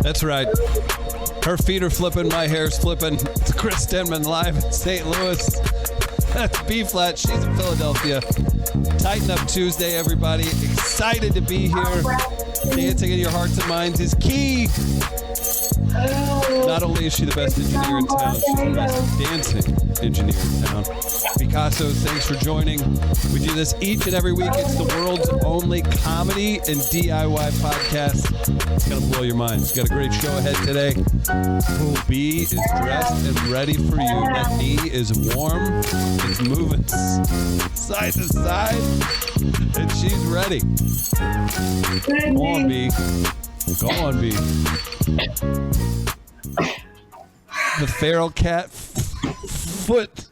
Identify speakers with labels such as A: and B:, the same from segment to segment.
A: That's right. Her feet are flipping, my hair's flipping. It's Chris Denman live in St. Louis. That's B-Phlat. She's in Philadelphia. Tighten Up Tuesday, everybody. Excited to be here. Dancing in your hearts and minds is key. Not only is she the best engineer in town, she's the best dancing engineer in town. Picasso, thanks for joining. We do this each and every week. It's the world's only comedy and DIY podcast. It's going to blow your mind. It's got a great show ahead today. B is dressed and ready for you. That knee is warm. It's moving side to side. And she's ready. Go on, B. Go on, B. The feral cat foot.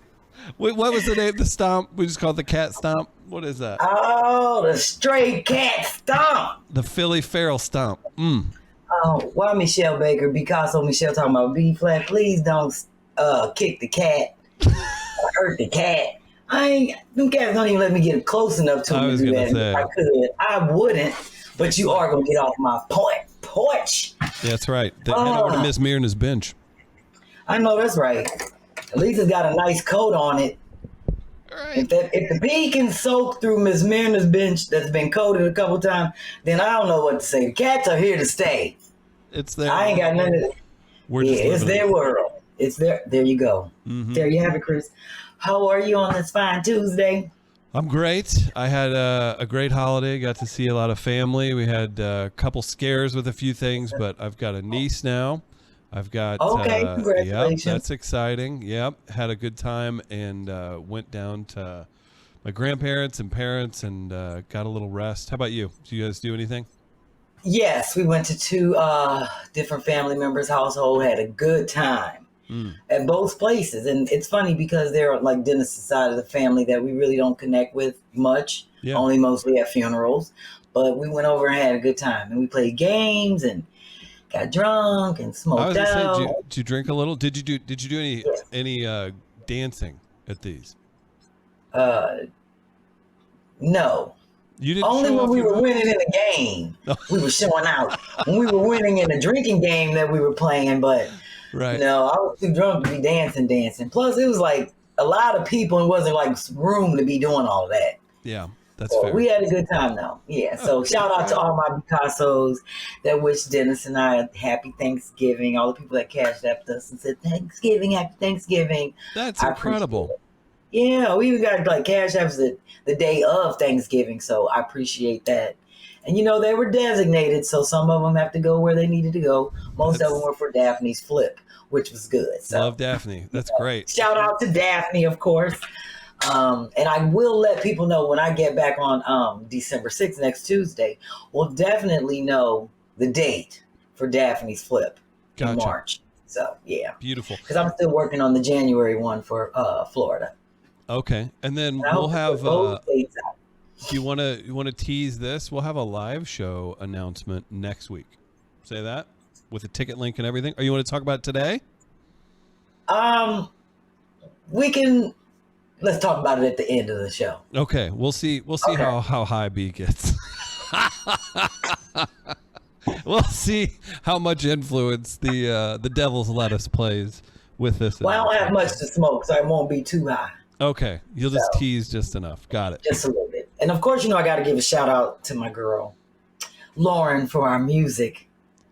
A: Wait, what was the name? The stomp? We just call it the cat stomp. What is that?
B: Oh, the stray cat stomp.
A: The Philly feral stomp.
B: Oh, why Michelle Baker? Picasso Michelle talking about B-Phlat. Please don't kick the cat. Hurt the cat. Them cats don't even let me get close enough to them to do that. If I could, I wouldn't. But you are gonna get off my porch.
A: Yeah, that's right. Head over to Miss Myrna's bench.
B: I know that's right. At least it's got a nice coat on it. Right. If the bee can soak through Miss Myrna's bench that's been coated a couple times, then I don't know what to say. The cats are here to stay.
A: It's their
B: I ain't got none of it. It's their world. It's their. There you go. Mm-hmm. There you have it, Chris. How are you on this fine Tuesday?
A: I'm great. I had a great holiday. Got to see a lot of family. We had a couple scares with a few things, but I've got a niece now. I've got
B: congratulations.
A: Yep, that's exciting. Yep, had a good time and went down to my grandparents and parents and got a little rest. How about you? Did you guys do anything?
B: Yes, we went to two different family members' household. Had a good time at both places, and it's funny because they're like Dennis' side of the family that we really don't connect with much. Yeah. Only mostly at funerals, but we went over and had a good time, and we played games and got drunk and smoked out.
A: Did you drink a little? Did you do any dancing at these?
B: No.
A: You didn't.
B: Only when we were winning in the game, we were showing out. When we were winning in the drinking game that we were playing, but
A: right.
B: No, I was too drunk to be dancing. Plus, it was like a lot of people and wasn't like room to be doing all that.
A: Yeah. That's fair.
B: We had a good time though. Yeah. So shout out to all my Picassos that wish Dennis and I a happy Thanksgiving. All the people that cashed up us and said happy Thanksgiving.
A: That's incredible.
B: Yeah, we even got like cash apps the day of Thanksgiving. So I appreciate that. And they were designated, so some of them have to go where they needed to go. Most of them were for Daphne's flip, which was good. So,
A: love Daphne. That's great.
B: Shout out to Daphne, of course. And I will let people know when I get back on December 6th, next Tuesday, we'll definitely know the date for Daphne's flip in March. So, yeah.
A: Beautiful.
B: Because I'm still working on the January one for Florida.
A: Okay. And then we'll have you want to tease this? We'll have a live show announcement next week. Say that with a ticket link and everything. Or you want to talk about it today?
B: We can. Let's talk about it at the end of the show.
A: Okay, we'll see how high B gets. We'll see how much influence the Devil's Lettuce plays with this.
B: Well, I don't have much to smoke, so it won't be too high.
A: Okay, you'll just tease just enough. Got it.
B: Just a little bit. And of course, I got to give a shout out to my girl, Lauren, for our music.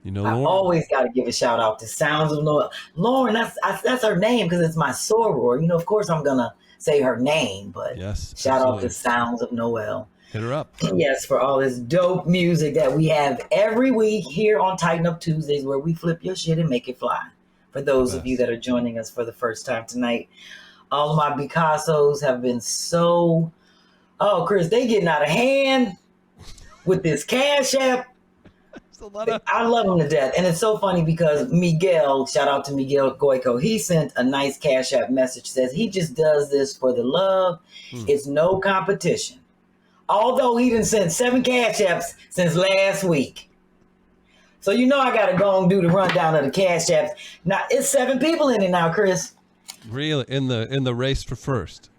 A: Lauren?
B: I always got to give a shout out to Sounds of Noel. Lauren, that's her name because it's my soror. Of course, I'm going to say her name, but
A: yes,
B: shout out to Sounds of Noel.
A: Hit her up.
B: Yes, for all this dope music that we have every week here on Tighten Up Tuesdays, where we flip your shit and make it fly. For those of you that are joining us for the first time tonight, all of my Picassos have been so, Chris, they getting out of hand with this Cash App. I love them to death. And it's so funny because Miguel, shout out to Miguel Goico, he sent a nice Cash App message, says he just does this for the love. It's no competition. Although he done sent 7 Cash Apps since last week. So I got to go and do the rundown of the Cash Apps. Now, it's 7 people in it now, Chris.
A: Really? In the race for first?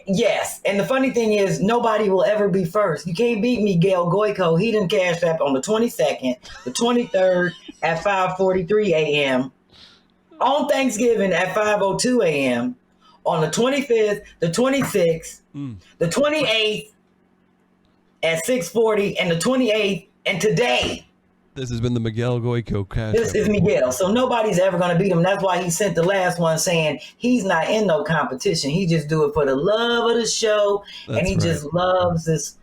B: Yes. And the funny thing is, nobody will ever be first. You can't beat Miguel Goico. He done Cash App on the 22nd, the 23rd, at 5:43 a.m. on Thanksgiving at 5:02 a.m. on the 25th, the 26th, the 28th at 6:40, and the 28th, and today.
A: This has been the Miguel Goico Cash.
B: This is Miguel. So nobody's ever going to beat him. That's why he sent the last one saying he's not in no competition. He just do it for the love of the show. And he just loves this.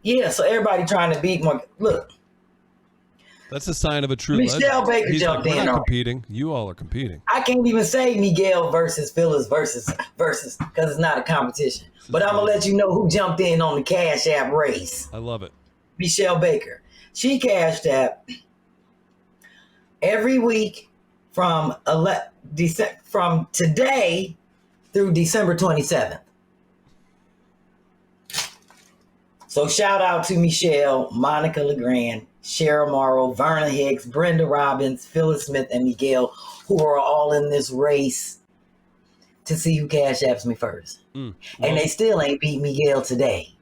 B: Yeah, so everybody trying to beat more. Look.
A: That's a sign of a true
B: Michelle
A: legend.
B: Baker jumped in.
A: We're not competing. You all are competing.
B: I can't even say Miguel versus Phyllis versus because it's not a competition. But I'm going to let you know who jumped in on the Cash App race.
A: I love it.
B: Michelle Baker. She cashed app every week from today through December 27th. So shout out to Michelle, Monica LeGrand, Cheryl Morrow, Verna Hicks, Brenda Robbins, Phyllis Smith, and Miguel, who are all in this race to see who cash apps me first. And they still ain't beat Miguel today.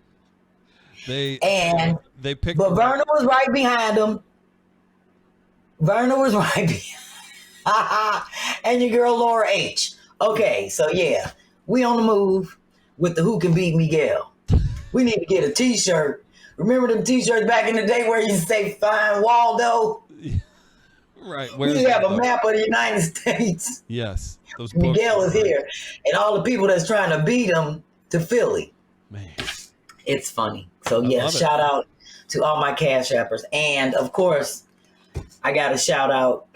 B: They picked, but Verna was right behind him. And your girl Laura H. Okay, so yeah, we on the move with the Who Can Beat Miguel. We need to get a T-shirt. Remember them T-shirts back in the day where you say "Find Waldo"?
A: Right.
B: We used to have a map of the United States.
A: Yes. Those
B: Miguel is here, and all the people that's trying to beat him to Philly.
A: Man.
B: It's funny. So yeah, shout out to all my Cash Appers. And of course, I got to shout out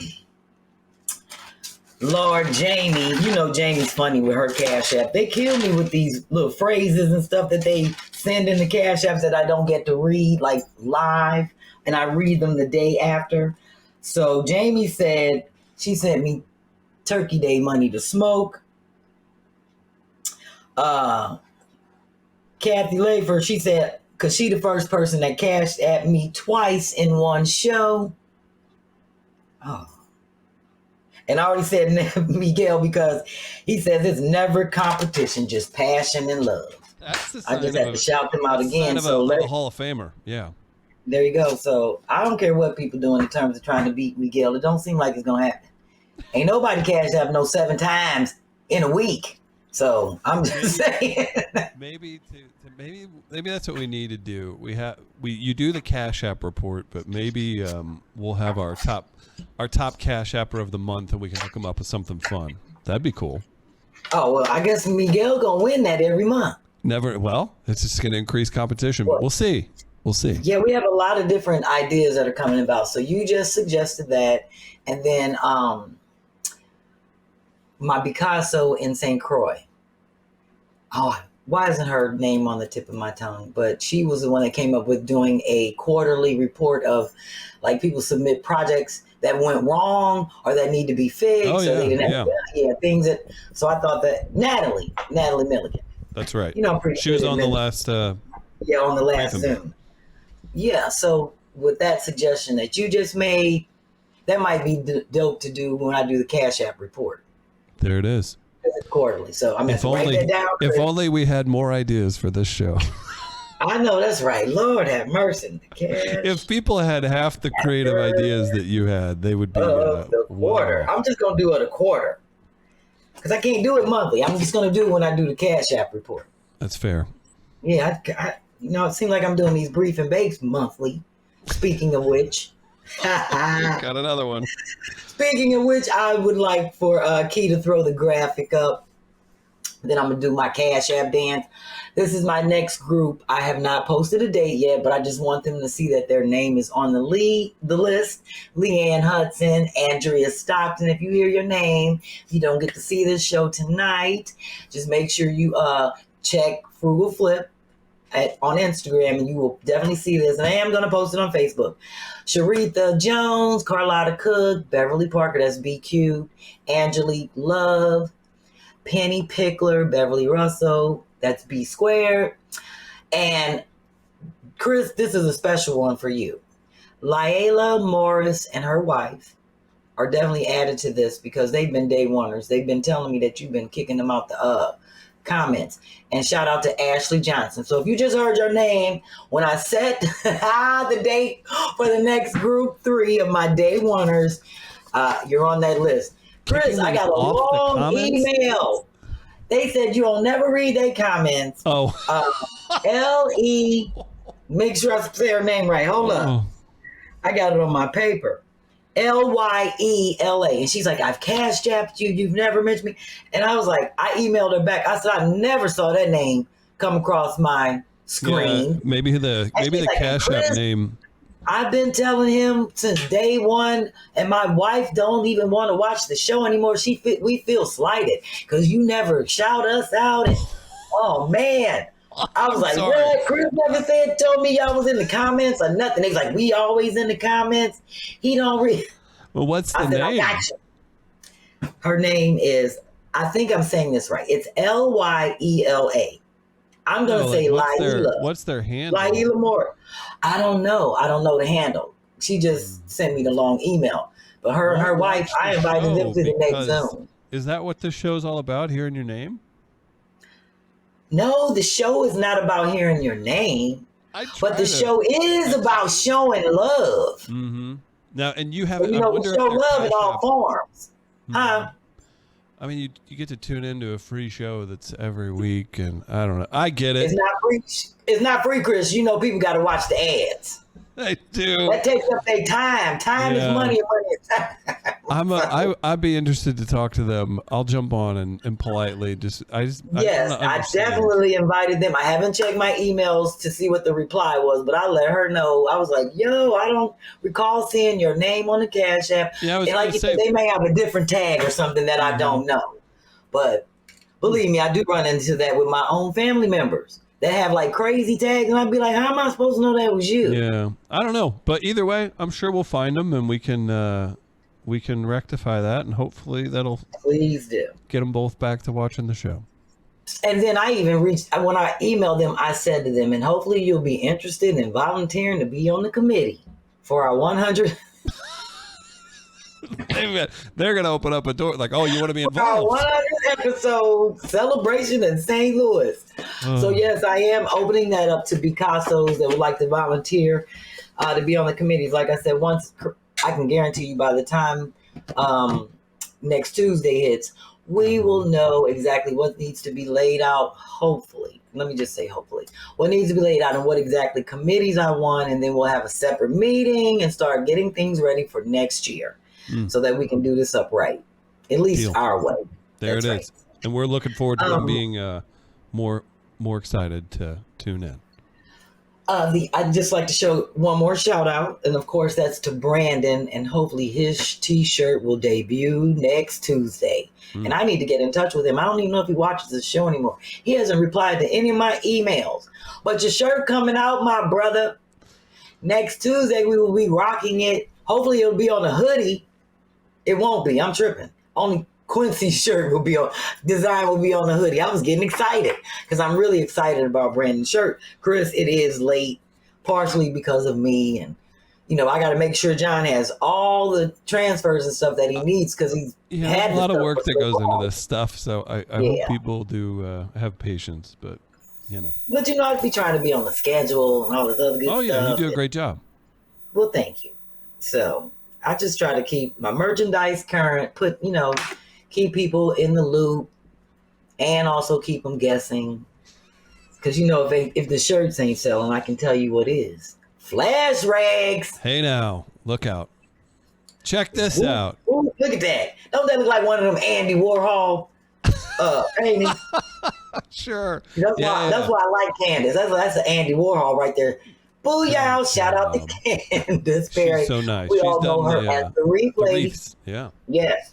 B: Lord Jamie. You know Jamie's funny with her Cash App. They kill me with these little phrases and stuff that they send in the Cash Apps that I don't get to read like live. And I read them the day after. So Jamie said she sent me Turkey Day money to smoke. Kathy Lafer, she said, because she the first person that cashed at me twice in one show. Oh. And I already said Miguel because he says it's never competition, just passion and love.
A: That's the
B: I just had to shout them out again. So
A: a Hall of Famer, yeah.
B: There you go. So I don't care what people doing in terms of trying to beat Miguel. It don't seem like it's going to happen. Ain't nobody cashed out no 7 times in a week. So I'm just saying.
A: Maybe that's what we need to do. You do the Cash App report, but maybe we'll have our top Cash Apper of the month, and we can hook them up with something fun. That'd be cool.
B: Oh well, I guess Miguel gonna win that every month.
A: It's just gonna increase competition, but we'll see. We'll see. Yeah,
B: we have a lot of different ideas that are coming about. So you just suggested that, and then my Picasso in St. Croix. Oh, why isn't her name on the tip of my tongue? But she was the one that came up with doing a quarterly report of like people submit projects that went wrong or that need to be fixed.
A: Oh, yeah,
B: things that. So I thought that Natalie Milligan.
A: That's right.
B: You know, I'm pretty.
A: She was on the last.
B: On the last Zoom. Yeah. So with that suggestion that you just made, that might be dope to do when I do the Cash App report.
A: There it is.
B: Quarterly. So I'm going to write that down.
A: If only we had more ideas for this show.
B: I know, that's right. Lord have mercy.
A: If people had half the creative ideas that you had, they would be
B: the quarter. Wow. I'm just going to do it a quarter. Because I can't do it monthly. I'm just going to do it when I do the Cash App report.
A: That's fair.
B: Yeah, it seems like I'm doing these brief and bakes monthly. Speaking of which.
A: Got another one.
B: Speaking of which, I would like for Key to throw the graphic up. Then I'm going to do my Cash App dance. This is my next group. I have not posted a date yet, but I just want them to see that their name is on the list. Leanne Hudson, Andrea Stockton. If you hear your name, if you don't get to see this show tonight, just make sure you check Frugal Flip on Instagram, and you will definitely see this. And I am going to post it on Facebook. Sharitha Jones, Carlotta Cook, Beverly Parker, that's BQ, Angelique Love, Penny Pickler, Beverly Russell, that's B Squared. And Chris, this is a special one for you. Laela Morris and her wife are definitely added to this because they've been day oneers. They've been telling me that you've been kicking them out comments. And shout out to Ashley Johnson. So if you just heard your name when I set the date for the next group 3 of my day oneers, you're on that list. Chris, I got a long email. They said you'll never read their comments.
A: Oh.
B: L-E, make sure I say her name right. Hold up. I got it on my paper. Lyela. And she's like, I've cash apped you. You've never mentioned me. And I was like, I emailed her back. I said, I never saw that name come across my screen.
A: Yeah, maybe the like, cash app name.
B: I've been telling him since day one, and my wife don't even want to watch the show anymore. We feel slighted because you never shout us out. And, oh, man. I was like, what? Chris never told me y'all was in the comments or nothing. He's like, we always in the comments. He don't read.
A: Well, what's the name?
B: I got you. Her name is, I think I'm saying this right. It's Lyela. I'm going to say Laila.
A: What's their handle?
B: Laila Moore. I don't know. I don't know the handle. She just sent me the long email. But her and her wife, I invited them to the next Zoom.
A: Is that what this show's all about, hearing your name?
B: No, the show is not about hearing your name, but the show is about showing love.
A: Mm-hmm. Now, and you have,
B: so, you know, we show love in all forms.
A: Mm-hmm.
B: Huh?
A: I mean, you get to tune into a free show that's every week, and I don't know. I get it.
B: It's not free. It's not free, Chris. You know, people got to watch the ads.
A: They do.
B: That takes up their time. Time is money, and money is time.
A: I'd be interested to talk to them. I'll jump on and politely
B: I definitely invited them. I haven't checked my emails to see what the reply was, but I let her know. I was like, yo, I don't recall seeing your name on the Cash App.
A: Yeah, I was
B: and like you said, they may have a different tag or something that I don't know. But believe me, I do run into that with my own family members. They have like crazy tags, and I'd be like, how am I supposed to know that was you?
A: Yeah, I don't know. But either way, I'm sure we'll find them, and we can rectify that, and hopefully that'll
B: please do
A: get them both back to watching the show.
B: And then I even when I emailed them, I said to them, and hopefully you'll be interested in volunteering to be on the committee for our 100.
A: They're going to open up a door like, oh, you want to be involved?
B: 100 episode celebration in St. Louis. So yes, I am opening that up to Picassos that would like to volunteer to be on the committees. Like I said, once I can guarantee you by the time next Tuesday hits, we will know exactly what needs to be laid out. Hopefully, let me just say hopefully, what needs to be laid out and what exactly committees I want. And then we'll have a separate meeting and start getting things ready for next year. So that we can do this upright, at least our way.
A: There it is. And we're looking forward to them being more excited to tune in.
B: I'd just like to show one more shout out. And of course, that's to Brandon. And hopefully his t-shirt will debut next Tuesday. And I need to get in touch with him. I don't even know if he watches the show anymore. He hasn't replied to any of my emails. But your shirt coming out, my brother. Next Tuesday, we will be rocking it. Hopefully it'll be on a hoodie. It won't be. I'm tripping. Only Quincy's shirt will be on, design will be on the hoodie. I was getting excited because I'm really excited about Brandon's shirt. Chris, it is late, partially because of me. And, you know, I got to make sure John has all the transfers and stuff that he needs because he's had
A: a lot of work that goes into this stuff. So I hope people do have patience, but, you know.
B: But, you know, I'd be trying to be on the schedule and all this other good stuff.
A: Oh, yeah, you do a great job.
B: Well, thank you. So I just try to keep my merchandise current, keep people in the loop, and also keep them guessing. Because, you know, if the shirts ain't selling, I can tell you what is. Flash rags.
A: Hey, now, look out. Check this out.
B: Ooh, look at that. Don't that look like one of them Andy Warhol paintings?
A: Sure.
B: That's why I like Candace. That's an Andy Warhol right there. Booyah! Shout out to Candace Perry.
A: She's so nice.
B: We all know her as the Reef Lady.
A: Yeah.
B: Yes.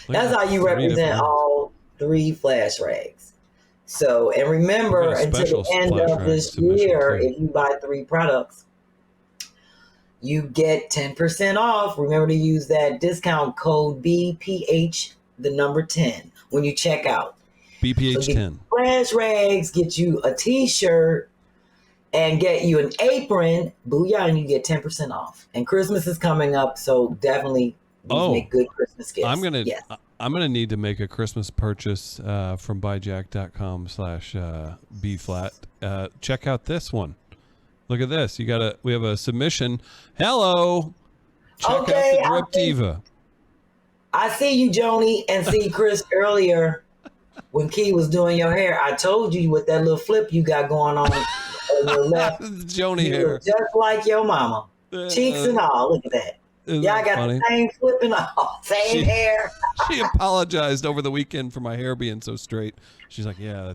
B: That's how you represent all 3 flash rags. So, and remember, until the end of this year, if you buy 3 products, you get 10% off. Remember to use that discount code BPH, the number 10, when you check out.
A: BPH 10.
B: Flash rags, get you a t-shirt and get you an apron. Booyah, and you get 10% off. And Christmas is coming up, so definitely These make good Christmas gifts.
A: I'm gonna need to make a Christmas purchase from buyjack.com/B-Phlat. Check out this one. Look at this. We have a submission. Hello. Check out the Drip Diva.
B: I see you, Joni, and see Chris earlier when Key was doing your hair. I told you with that little flip you got going on your left.
A: Joni
B: you
A: hair.
B: look just like your mama. Cheeks and all. Look at that. Y'all got funny? The same flipping all. Same hair.
A: She apologized over the weekend for my hair being so straight. She's like, yeah,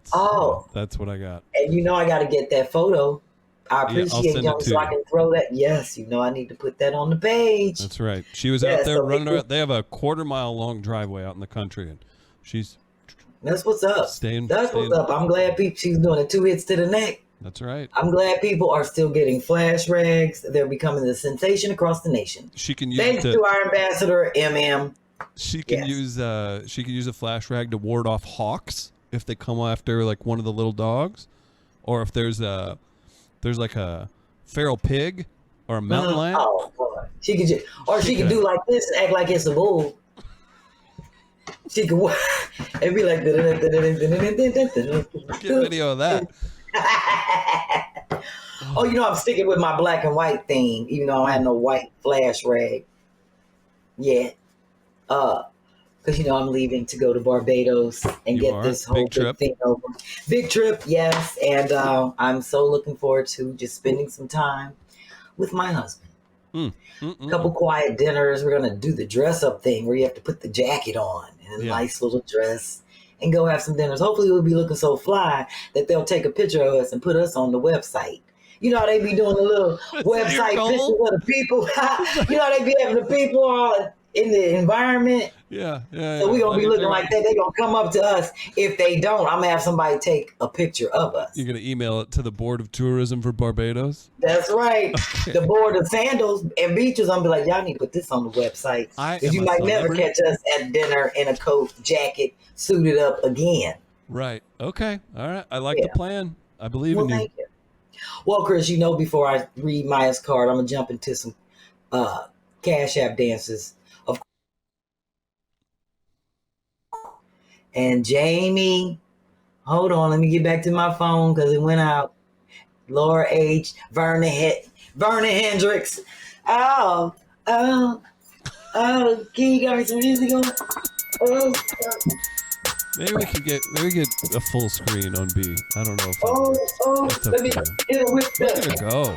A: that's what I got.
B: And I got to get that photo. I appreciate you so I can throw that. Yes, I need to put that on the page.
A: That's right. She was out there running around. They have a 1/4-mile long driveway out in the country, and she's.
B: That's what's up. That's what's up. I'm glad she's doing it 2 hits to the neck.
A: That's right.
B: I'm glad people are still getting flash rags. They're becoming the sensation across the nation.
A: She can use
B: thanks to our ambassador, MM.
A: She can use a flash rag to ward off hawks if they come after like one of the little dogs, or if there's like a feral pig or a mountain lion.
B: Oh boy. She could do like this and act like it's a bull. She could and be like
A: get a video of that.
B: I'm sticking with my black and white theme, even though I don't have no white flash rag yet. Because I'm leaving to go to Barbados and get this whole big thing over. Big trip, yes, and I'm so looking forward to just spending some time with my husband. A couple quiet dinners. We're gonna do the dress up thing where you have to put the jacket on and a nice little dress and go have some dinners. Hopefully we'll be looking so fly that they'll take a picture of us and put us on the website. You know how they be doing the little website pictures of the people. You know how they be having the people all in the environment.
A: Yeah.
B: So we're going to be looking like that. They're going to come up to us. If they don't, I'm going to have somebody take a picture of us.
A: You're going to email it to the Board of Tourism for Barbados?
B: That's right. Okay. The Board of Sandals and Beaches. I'm going to be like, y'all need to put this on the website. Because you might never catch us at dinner in a coat, jacket, suited up again.
A: Right. Okay. All right. I like the plan. I believe in you.
B: Thank you. Well, Chris, before I read Maya's card, I'm going to jump into some Cash App dances. And Jamie, hold on, let me get back to my phone because it went out. Laura H, Vernon Hendricks. Oh, can you got me some music on?
A: Maybe we get a full screen on B. I don't know if
B: let me get it with
A: Look at her go.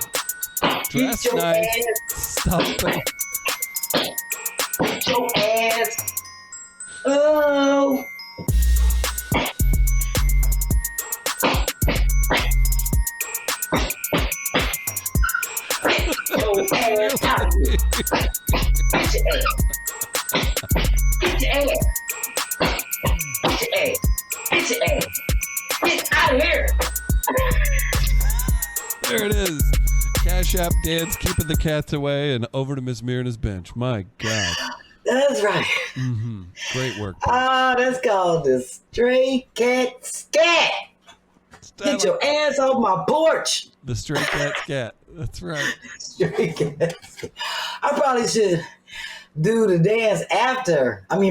A: Dress nice. Stop it.
B: Get your ass. Oh. Get out of here.
A: There it is. Cash App dance, keeping the cats away, and over to Miss Myrna's bench. My God.
B: That's right.
A: Mm-hmm. Great work.
B: That's called the Stray Cat Scat. Get your ass off my porch.
A: The Stray Cat Scat. That's right.
B: Stray Cat Scat. I probably should do the dance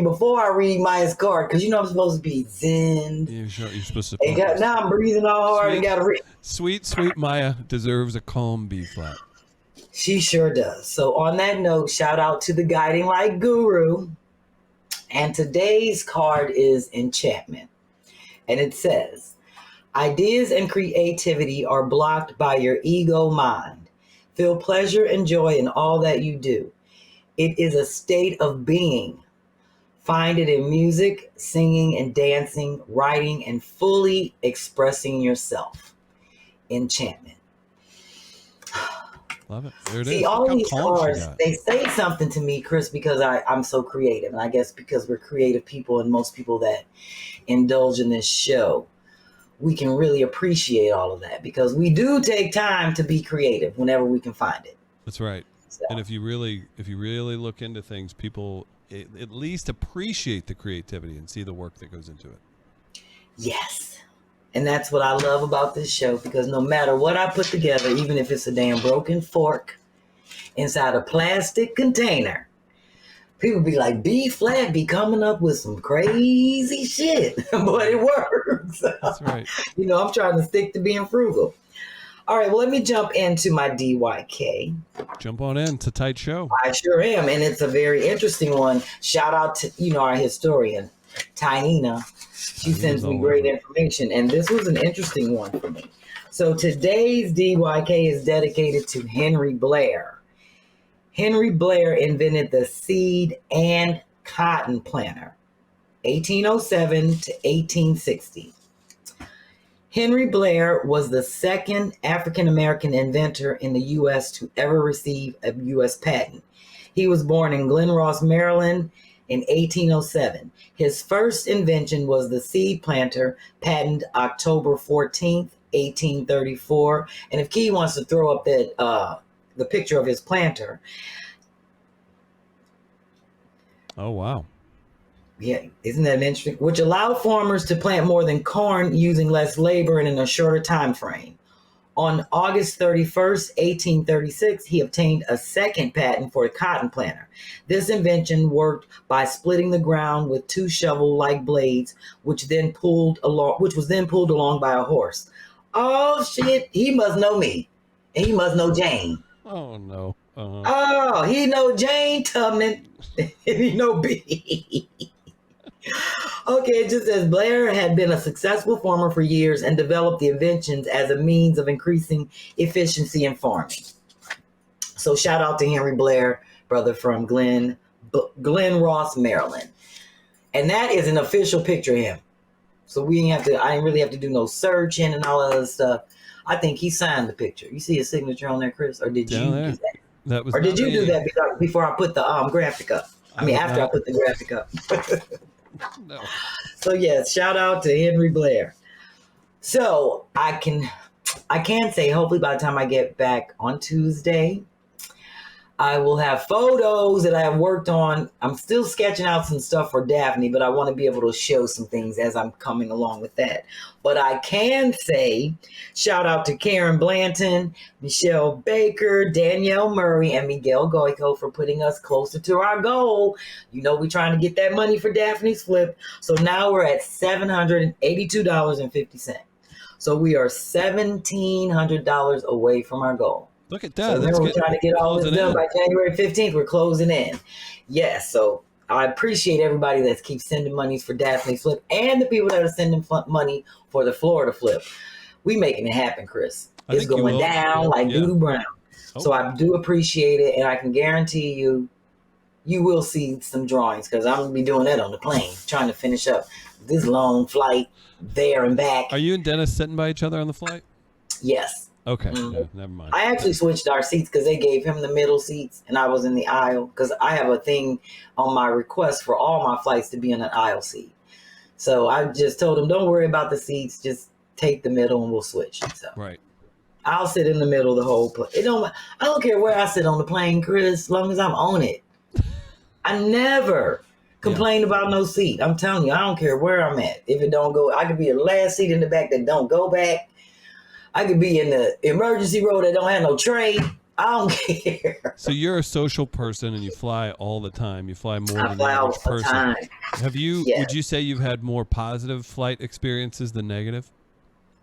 B: before I read Maya's card, because I'm supposed to be zen.
A: Yeah, sure. You're supposed to.
B: Now I'm breathing all hard and got to read.
A: Sweet Maya deserves a calm B-Phlat.
B: She sure does. So on that note, shout out to the Guiding Light Guru. And today's card is enchantment. And it says, ideas and creativity are blocked by your ego mind. Feel pleasure and joy in all that you do. It is a state of being. Find it in music, singing and dancing, writing, and fully expressing yourself. Enchantment.
A: Love it. There it is.
B: See, all these cards, they say something to me, Chris, because I'm so creative. And I guess because we're creative people, and most people that indulge in this show, we can really appreciate all of that, because we do take time to be creative whenever we can find it.
A: That's right. So. And if you really look into things, people at least appreciate the creativity and see the work that goes into it. Yes.
B: And that's what I love about this show, because no matter what I put together, even if it's a damn broken fork inside a plastic container, people be like, B-Phlat be coming up with some crazy shit, but it works.
A: That's right.
B: You know, I'm trying to stick to being frugal. All right, well, let me jump into my DYK.
A: Jump on in. It's a tight show.
B: I sure am, and it's a very interesting one. Shout out to, our historian, Taina. She sends me great information, and this was an interesting one for me. So today's DYK is dedicated to Henry Blair. Henry Blair invented the seed and cotton planter, 1807 to 1860. Henry Blair was the second African-American inventor in the U.S. to ever receive a U.S. patent. He was born in Glen Ross, Maryland in 1807. His first invention was the seed planter, patented October 14th, 1834. And if Key wants to throw up that the picture of his planter.
A: Oh, wow.
B: Yeah, isn't that interesting? Which allowed farmers to plant more than corn using less labor and in a shorter time frame. On August 31st, 1836, he obtained a second patent for a cotton planter. This invention worked by splitting the ground with two shovel-like blades, which was then pulled along by a horse. Oh shit! He must know me, and he must know Jane.
A: Oh no!
B: Oh, he know Jane Tubman, and he know B. Okay, it just says Blair had been a successful farmer for years and developed the inventions as a means of increasing efficiency in farming. So shout out to Henry Blair, brother from Glen Ross, Maryland. And that is an official picture of him. So I didn't really have to do no searching and all that other stuff. I think he signed the picture. You see his signature on there, Chris? Or did you do that? Or did you do that before I put the graphic up? After I put the graphic up.
A: No.
B: So yes, shout out to Henry Blair. So I can say hopefully by the time I get back on Tuesday, I will have photos that I have worked on. I'm still sketching out some stuff for Daphne, but I want to be able to show some things as I'm coming along with that. But I can say shout out to Karen Blanton, Michelle Baker, Danielle Murray, and Miguel Goico for putting us closer to our goal. You know, we're trying to get that money for Daphne's flip. So now we're at $782.50. So we are $1,700 away from our goal.
A: Look at that.
B: So we're trying to get all this done by January 15th. We're closing in. Yes. So I appreciate everybody that keeps sending monies for Daphne's flip and the people that are sending money for the Florida flip. We making it happen, Chris. It's going down like Doodoo Brown. Oh. So I do appreciate it. And I can guarantee you will see some drawings because I'm going to be doing that on the plane, trying to finish up this long flight there and back.
A: Are you and Dennis sitting by each other on the flight?
B: Yes.
A: Okay, no, never mind.
B: I actually switched our seats because they gave him the middle seats and I was in the aisle because I have a thing on my request for all my flights to be in an aisle seat. So I just told him, don't worry about the seats, just take the middle and we'll switch. So
A: right.
B: I'll sit in the middle the whole plane. I don't care where I sit on the plane, Chris, as long as I'm on it. I never complain about no seat. I'm telling you, I don't care where I'm at. If it don't go, I could be the last seat in the back that don't go back. I could be in the emergency row that don't have no tray. I don't care.
A: So you're a social person and you fly all the time. You fly more than the
B: average
A: average person.
B: Time.
A: Have you?
B: Yes.
A: Would you say you've had more positive flight experiences than negative?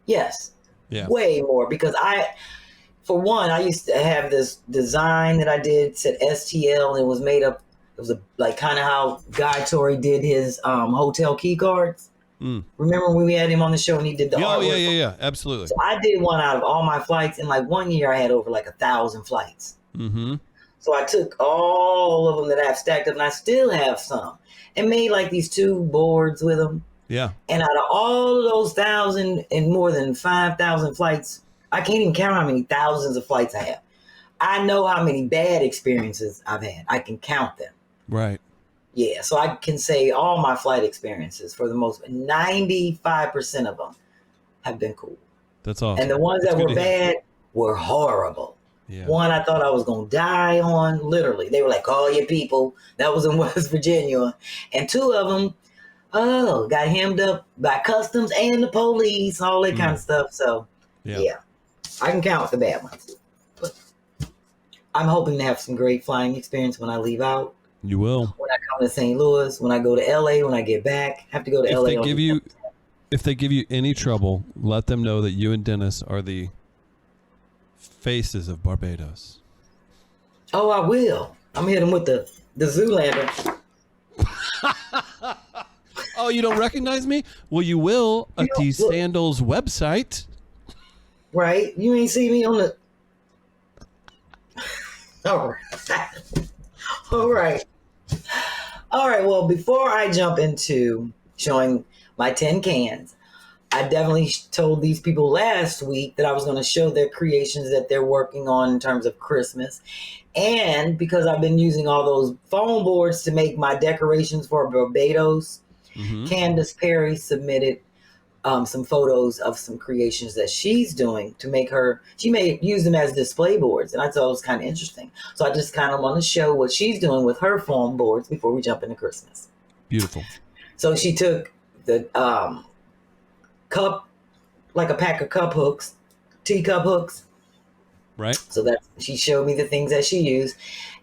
B: Yes.
A: Yeah.
B: Way more because for one, I used to have this design that I did, said STL, and it was made up. It was like kind of how Guy Torrey did his hotel key cards. Remember when we had him on the show and he did the artwork?
A: Yeah, absolutely.
B: So I did one out of all my flights, and like 1 year I had over like 1,000 flights. Mm-hmm. So I took all of them that I've stacked up, and I still have some, and made like these 2 boards with them.
A: Yeah.
B: And out of all of those 1,000 and more than 5,000 flights, I can't even count how many thousands of flights I have. I know how many bad experiences I've had. I can count them.
A: Right.
B: Yeah, so I can say all my flight experiences, for the most, 95% of them have been cool.
A: That's awesome.
B: And the ones that were bad were horrible. Yeah. One I thought I was going to die on, literally. They were like, call your people. That was in West Virginia. And 2 of them, got hemmed up by customs and the police, all that kind of stuff. So, yeah, I can count the bad ones. But I'm hoping to have some great flying experience when I leave out.
A: You will.
B: When I come to St. Louis, when I go to LA, when I get back, I have to go to
A: If
B: LA.
A: they give you any trouble, let them know that you and Dennis are the faces of Barbados.
B: Oh, I will. I'm hitting with the Zoolander.
A: Oh, you don't recognize me? Well, you will at the Sandals website.
B: Right? You ain't see me on the... All right. All right. All right. Well, before I jump into showing my 10 cans, I definitely told these people last week that I was going to show their creations that they're working on in terms of Christmas. And because I've been using all those foam boards to make my decorations for Barbados, Candace Perry submitted some photos of some creations that she's doing to make she may use them as display boards. And I thought it was kind of interesting. So I just kind of want to show what she's doing with her foam boards before we jump into Christmas.
A: Beautiful.
B: So she took the cup, like a pack of cup hooks, teacup hooks.
A: Right.
B: So that she showed me the things that she used.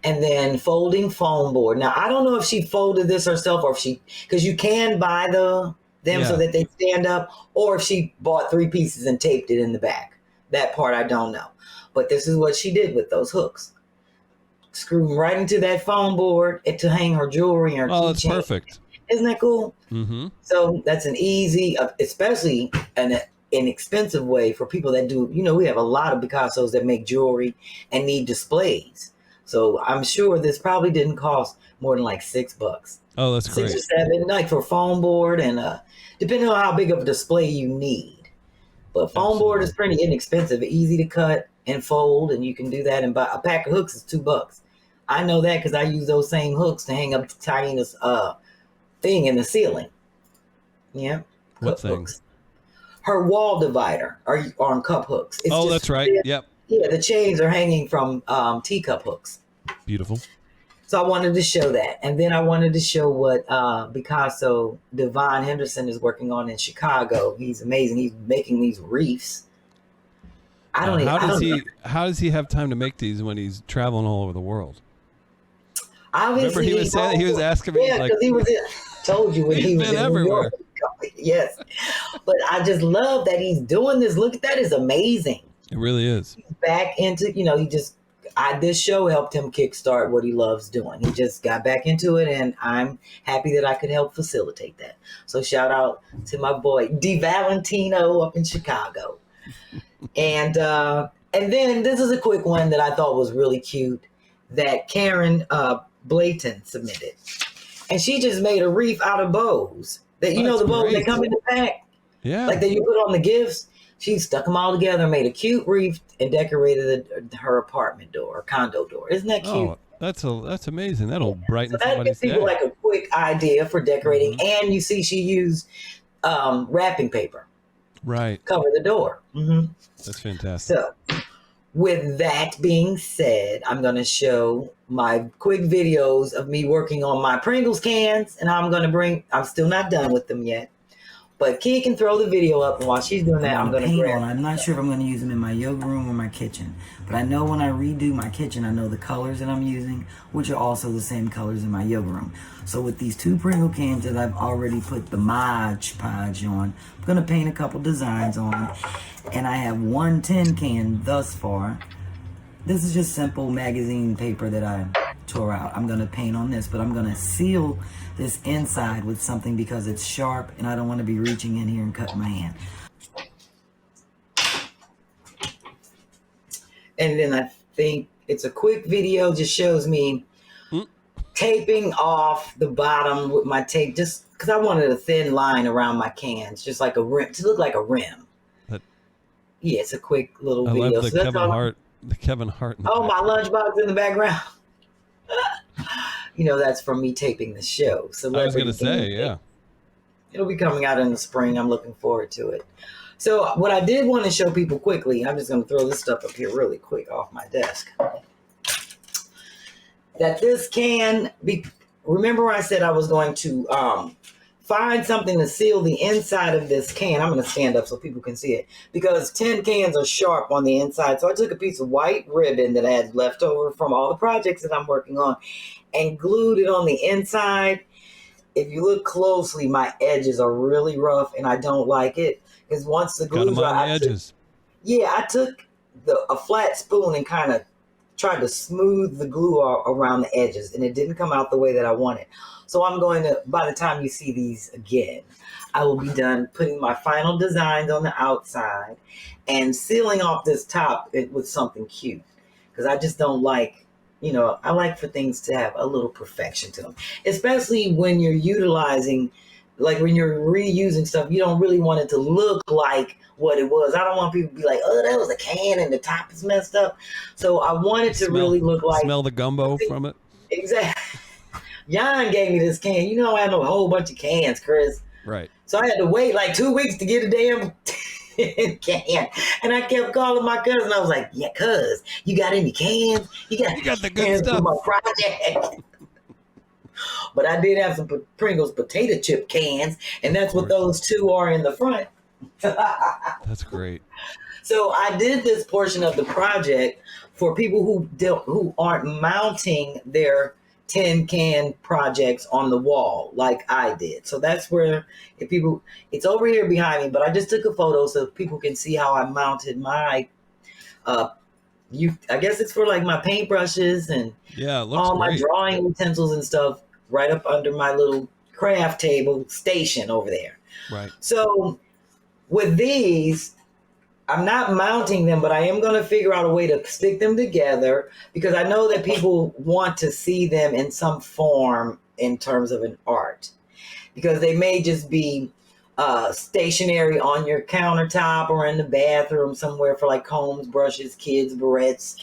B: And then folding foam board. Now, I don't know if she folded this herself or if because you can buy them so that they stand up, or if she bought 3 pieces and taped it in the back. That part I don't know. But this is what she did with those hooks. Screw them right into that foam board to hang her jewelry and her keychain.
A: Oh, that's perfect.
B: Isn't that cool?
A: Mm-hmm.
B: So that's an easy, especially an inexpensive way for people that do, we have a lot of Picassos that make jewelry and need displays. So I'm sure this probably didn't cost more than like $6.
A: Oh, that's great.
B: 6 or 7, like for foam board, and depending on how big of a display you need. But foam board is pretty inexpensive, easy to cut and fold, and you can do that. And buy a pack of hooks is $2. I know that because I use those same hooks to hang up the tiniest thing in the ceiling. Yeah.
A: What thing?
B: Hooks. Her wall divider are on cup hooks. It's
A: that's right. Yep.
B: Yeah, the chains are hanging from teacup hooks.
A: Beautiful.
B: So I wanted to show that. And then I wanted to show what Picasso Devon Henderson is working on in Chicago. He's amazing. He's making these reefs. How does he have time to make these when he's traveling all over the world? Obviously,
A: remember he was asking me,
B: because he was told you when he was in
A: everywhere.
B: New York. Yes. But I just love that he's doing this. Look, that is amazing.
A: It really is.
B: He's back into, this show helped him kickstart what he loves doing. He just got back into it, and I'm happy that I could help facilitate that. So shout out to my boy Di Valentino up in Chicago. And then this is a quick one that I thought was really cute that Karen Blayton submitted. And she just made a wreath out of bows. That the bows that come in the pack? Yeah. Like that you put on the gifts. She stuck them all together, made a cute wreath, and decorated her apartment door or condo door. Isn't that cute?
A: Oh, that's amazing. That'll brighten
B: so that
A: somebody's
B: gives people
A: day.
B: like a quick idea for decorating. Mm-hmm. And you see she used wrapping paper.
A: Right.
B: Cover the door. Mm-hmm.
A: That's fantastic.
B: So with that being said, I'm going to show my quick videos of me working on my Pringles cans, and I'm still not done with them yet. But Key can throw the video up, and while she's doing that, I'm going to grab. I'm not sure if I'm going to use them in my yoga room or my kitchen. But I know when I redo my kitchen, I know the colors that I'm using, which are also the same colors in my yoga room. So with these 2 Pringle cans that I've already put the Mod Podge on, I'm going to paint a couple designs on. And I have 1 tin can thus far. This is just simple magazine paper that I tore out. I'm going to paint on this, but I'm going to seal this inside with something because it's sharp and I don't want to be reaching in here and cutting my hand. And then I think it's a quick video, just shows me taping off the bottom with my tape, just because I wanted a thin line around my cans, just like a rim, to look like a rim. Yeah, it's a quick little video.
A: I love the Kevin Hart.
B: My lunchbox in the background. That's from me taping the show.
A: I was going to say, yeah.
B: It'll be coming out in the spring. I'm looking forward to it. So what I did want to show people quickly, I'm just going to throw this stuff up here really quick off my desk. That this can be, remember I said I was going to find something to seal the inside of this can. I'm going to stand up so people can see it because tin cans are sharp on the inside. So I took a piece of white ribbon that I had left over from all the projects that I'm working on, and glued it on the inside. If you look closely, my edges are really rough and I don't like it. Because once the
A: Got them
B: glue's
A: on the edges.
B: I took a flat spoon and kind of tried to smooth the glue around the edges, and it didn't come out the way that I wanted. So I'm going to, by the time you see these again, I will be done putting my final designs on the outside and sealing off this top with something cute. Because I just don't like, I like for things to have a little perfection to them, especially when you're utilizing, like when you're reusing stuff, you don't really want it to look like what it was. I don't want people to be like, oh, that was a can and the top is messed up. So I want it to really look like.
A: Smell the gumbo from it.
B: Exactly. Jan gave me this can. I had a whole bunch of cans, Chris.
A: Right.
B: So I had to wait like 2 weeks to get a damn can. And I kept calling my cousin. I was like, yeah, cuz, you got any cans? You got
A: the good stuff.
B: For my project. But I did have some Pringles potato chip cans, and that's what those two are in the front.
A: That's great.
B: So I did this portion of the project for people who aren't mounting their tin can projects on the wall like I did. So that's where it's over here behind me, but I just took a photo so people can see how I mounted my I guess it's for like my paintbrushes and all my drawing utensils and stuff right up under my little craft table station over there.
A: Right.
B: So with these, I'm not mounting them, but I am going to figure out a way to stick them together because I know that people want to see them in some form in terms of an art, because they may just be stationary on your countertop or in the bathroom somewhere for like combs, brushes, kids, barrettes.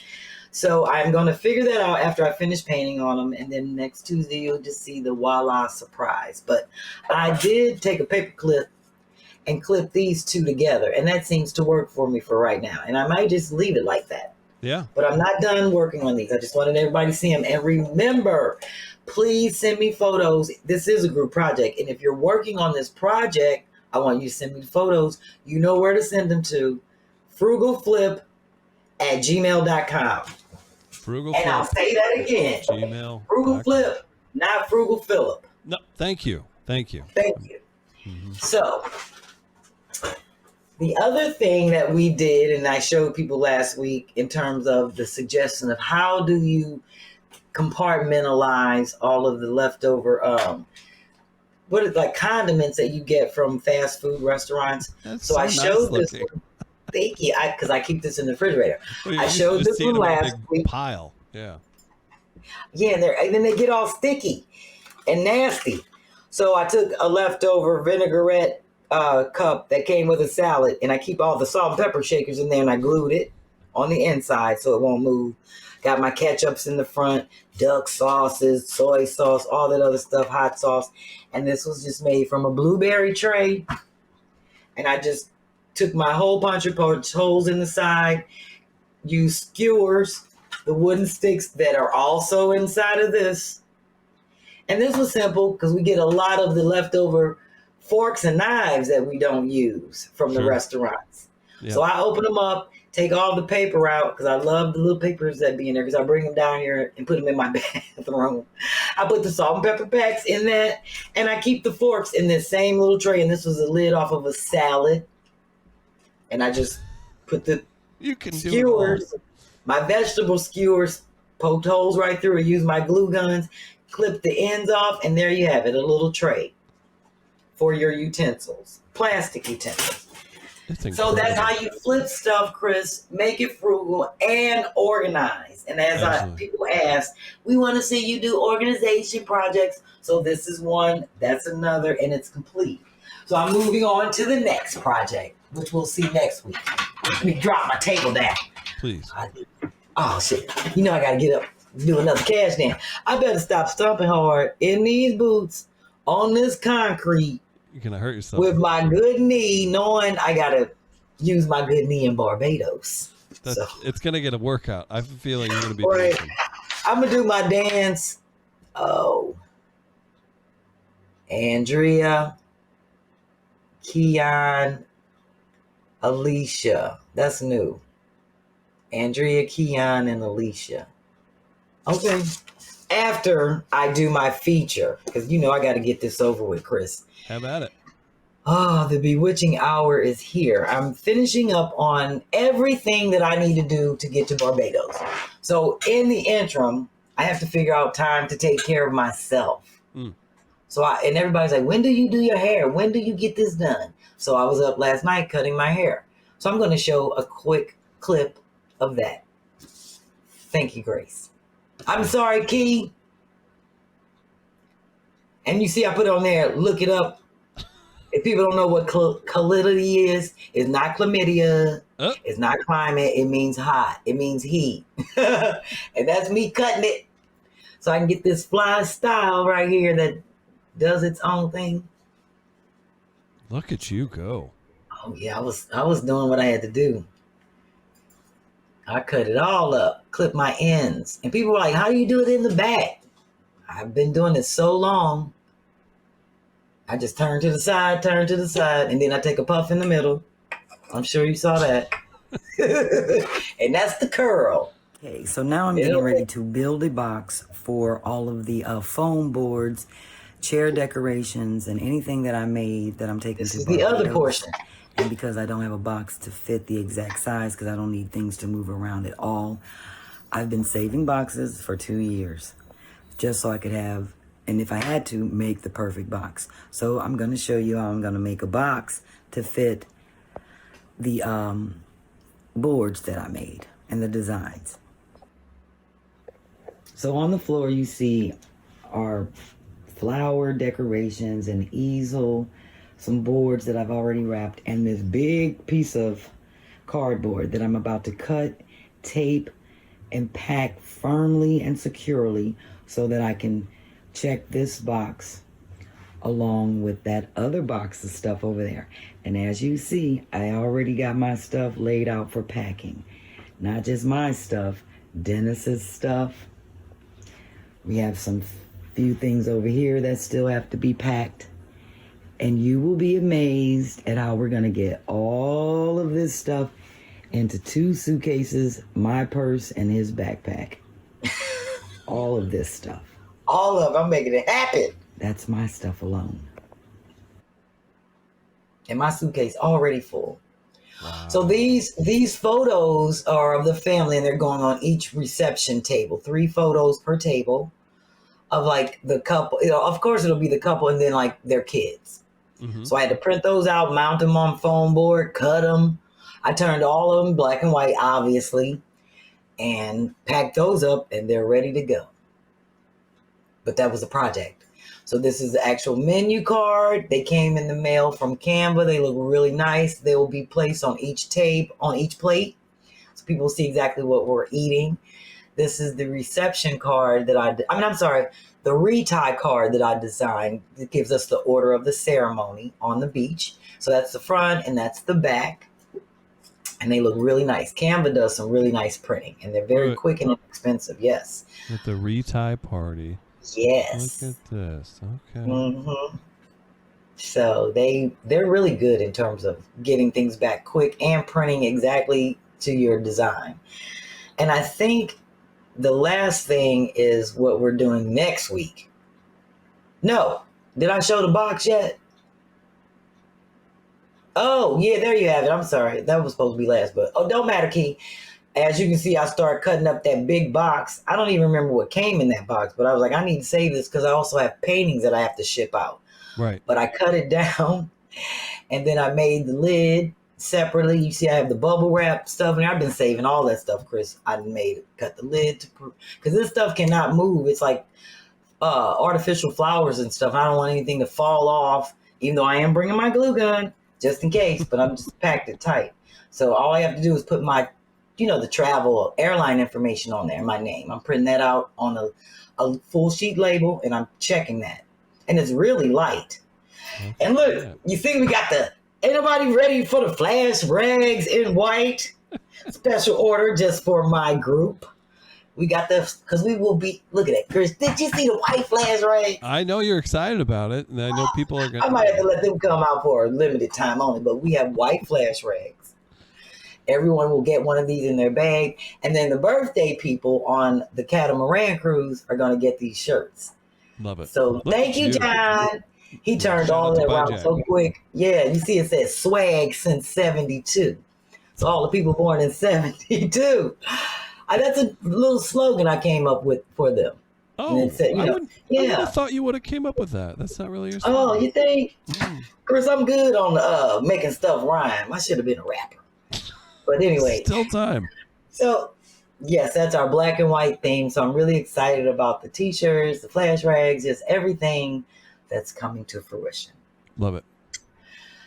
B: So I'm going to figure that out after I finish painting on them. And then next Tuesday, you'll just see the voila surprise. But I did take a paper clip and clip these two together. And that seems to work for me for right now. And I might just leave it like that.
A: Yeah.
B: But I'm not done working on these. I just wanted everybody to see them. And remember, please send me photos. This is a group project. And if you're working on this project, I want you to send me the photos. You know where to send them to. frugalflip@gmail.com. And I'll say that again.
A: Gmail.
B: Frugal Flip, not Frugal Philip.
A: No, thank you.
B: Mm-hmm. So the other thing that we did, and I showed people last week in terms of the suggestion of how do you compartmentalize all of the leftover condiments that you get from fast food restaurants. So I showed this one. Thank you, because I keep this in the refrigerator. I showed this one last week.
A: Pile, yeah.
B: Yeah, and then they get all sticky and nasty. So I took a leftover vinaigrette cup that came with a salad, and I keep all the salt and pepper shakers in there, and I glued it on the inside so it won't move. Got my ketchups in the front, duck sauces, soy sauce, all that other stuff, hot sauce. And this was just made from a blueberry tray. And I just took my hole puncher, punched holes in the side, used skewers, the wooden sticks that are also inside of this. And this was simple because we get a lot of the leftover forks and knives that we don't use from the restaurants. Yep. So I open them up, take all the paper out, because I love the little papers that be in there, because I bring them down here and put them in my bathroom. I put the salt and pepper packs in that, and I keep the forks in this same little tray. And this was a lid off of a salad. And I just put the skewers, my vegetable skewers, poked holes right through it, used my glue guns, clipped the ends off, and there you have it, a little tray for your utensils, plastic utensils. So that's how you flip stuff, Chris. Make it frugal and organized. And as people ask, we want to see you do organization projects. So this is one, that's another, and it's complete. So I'm moving on to the next project, which we'll see next week. Let me drop my table down.
A: Please.
B: Oh, shit. I got to get up and do another cash dance. I better stop stomping hard in these boots on this concrete.
A: You're going to hurt yourself.
B: With my good knee, knowing I got to use my good knee in Barbados.
A: It's going to get a workout. I have a feeling you're going to be
B: dancing. I'm going to do my dance. Oh. Andrea, Keon, Alicia. That's new. Andrea, Keon, and Alicia. Okay. after I do my feature, because you know I got to get this over with, Chris.
A: How about it?
B: Oh, the bewitching hour is here. I'm finishing up on everything that I need to do to get to Barbados. So in the interim, I have to figure out time to take care of myself. So and everybody's like, when do you do your hair? When do you get this done? So I was up last night cutting my hair. So I'm going to show a quick clip of that. Thank you, Grace. I'm sorry, Key. And you see, I put on there, look it up. If people don't know what chlamydia is, it's not chlamydia. It's not climate. It means hot. It means heat. And that's me cutting it so I can get this fly style right here that does its own thing.
A: Look at you go.
B: Oh yeah, I was doing what I had to do. I cut it all up, clip my ends. And people were like, how do you do it in the back? I've been doing it so long. I just turn to the side, and then I take a puff in the middle. I'm sure you saw that. And that's the curl. Okay, so now I'm getting ready to build a box for all of the foam boards, chair decorations, and anything that I made that I'm taking to Barbados. This is the other portion. And because I don't have a box to fit the exact size, because I don't need things to move around at all, I've been saving boxes for 2 years just so I could have, and if I had to, make the perfect box. So I'm going to show you how I'm going to make a box to fit the boards that I made and the designs. So on the floor you see our flower decorations, an easel, some boards that I've already wrapped, and this big piece of cardboard that I'm about to cut, tape, and pack firmly and securely so that I can check this box along with that other box of stuff over there. And as you see, I already got my stuff laid out for packing. Not just my stuff, Dennis's stuff. We have some few things over here that still have to be packed. And you will be amazed at how we're going to get all of this stuff into 2 suitcases, my purse, and his backpack. All of this stuff. All of it. I'm making it happen. That's my stuff alone. And my suitcase already full. Wow. So these photos are of the family, and they're going on each reception table. 3 photos per table of like the couple. You know, of course, it'll be the couple and then like their kids. Mm-hmm. So I had to print those out, mount them on foam board, cut them. I turned all of them black and white, obviously, and packed those up, and they're ready to go. But that was a project. So this is the actual menu card. They came in the mail from Canva. They look really nice. They will be placed on each plate, so people see exactly what we're eating. This is the reception card that the retie card that I designed. It gives us the order of the ceremony on the beach. So that's the front and that's the back. And they look really nice. Canva does some really nice printing, and they're very quick and inexpensive. Yes.
A: At the retie party.
B: Yes.
A: Look at this. Okay.
B: Mm-hmm. So they're really good in terms of getting things back quick and printing exactly to your design. And I think the last thing is what we're doing next week. No. Did I show the box yet? Oh, yeah, there you have it. I'm sorry. That was supposed to be last, but don't matter, Key. As you can see, I started cutting up that big box. I don't even remember what came in that box, but I was like, I need to save this because I also have paintings that I have to ship out. Right. But I cut it down, and then I made the lid separately. You see, I have the bubble wrap stuff, and I've been saving all that stuff, Chris. I cut the lid because this stuff cannot move. It's like artificial flowers and stuff. I don't want anything to fall off, even though I am bringing my glue gun just in case, but I'm just packed it tight. So all I have to do is put my the travel airline information on there, my name. I'm printing that out on a full sheet label, and I'm checking that. And it's really light. Okay. And look, you think we got ain't nobody ready for the flash rags in white? Special order just for my group. We got because we will be, look at that, Chris. Did you see the white flash rag?
A: I know you're excited about it, and I know people are going to.
B: I might have to let them come out for a limited time only, but we have white flash rags. Everyone will get one of these in their bag. And then the birthday people on the catamaran cruise are going to get these shirts.
A: Love it.
B: So thank you, John. He turned all that around so quick. Yeah, you see it says swag since 72. So all the people born in 72. That's a little slogan I came up with for them.
A: Oh, and it said, I would have thought you would have came up with that. That's not really your slogan.
B: Oh, you think? Chris, I'm good on making stuff rhyme. I should have been a rapper. But anyway.
A: Still time.
B: So, yes, that's our black and white theme. So I'm really excited about the t-shirts, the flash rags, just everything that's coming to fruition.
A: Love it.